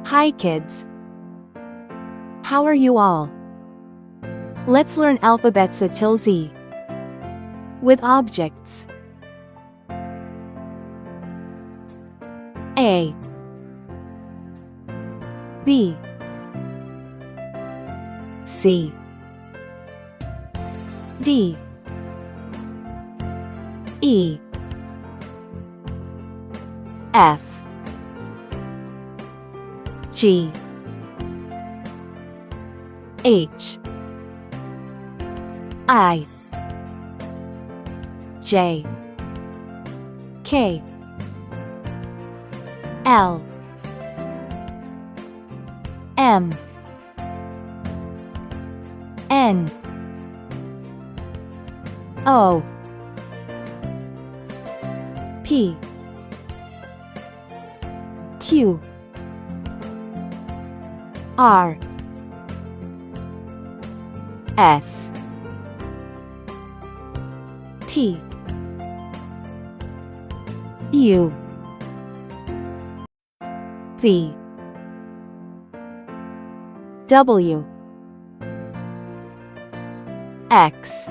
Hi kids. How are you all? Let's learn alphabets A till Z with objects. A, B, C, D, E, F, G, H, I, J, K, L, M, N, O, P, Q, R, S, T, U, V, W, X,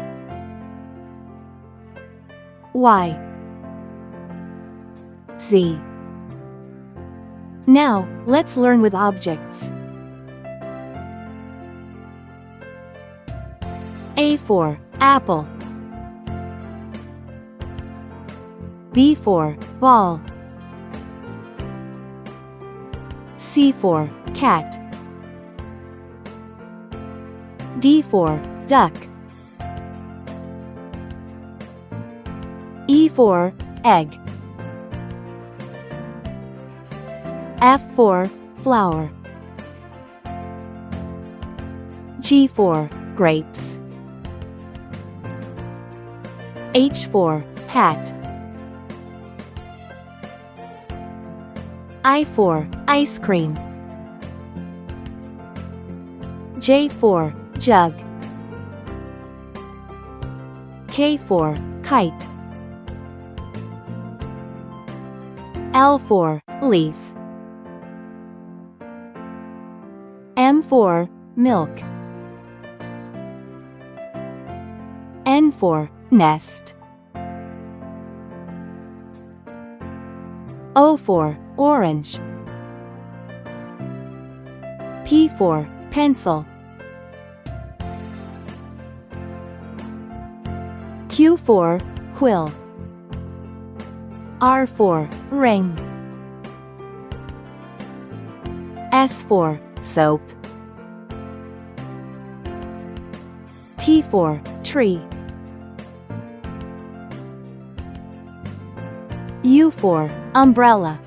Y, Z. Now, let's learn with objects. A for apple. B for ball. C for cat. D for duck. E for egg. F for flower. G for grapes. H for hat. I for ice cream. J for jug. K for kite. L for leaf. M for milk. N for nest. O for orange. P for pencil. Q for quill. R for ring. S for soap. T for tree. U for umbrella.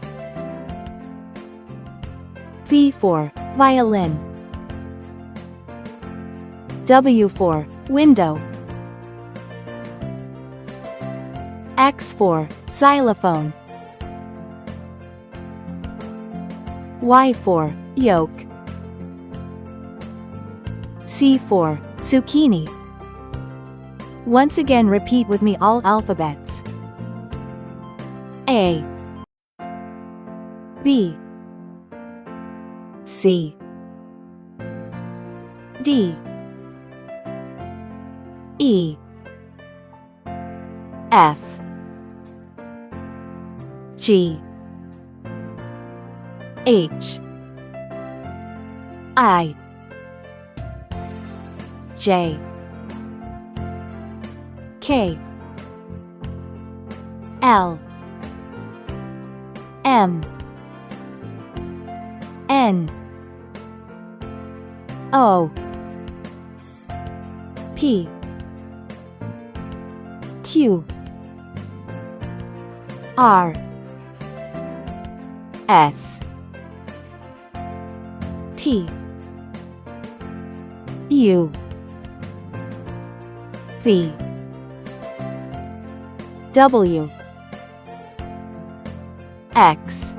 V for violin. W for window. X for xylophone. Y for yolk. C for zucchini. Once again, repeat with me all alphabets. A, B, C, D, E, F, G, H, I, J, K, L, M, N, O, P, Q, R, S, T, U, V, W, X,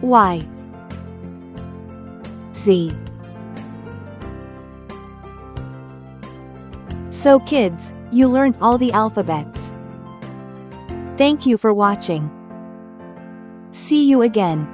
Y, Z. So kids, you learned all the alphabets. Thank you for watching. See you again.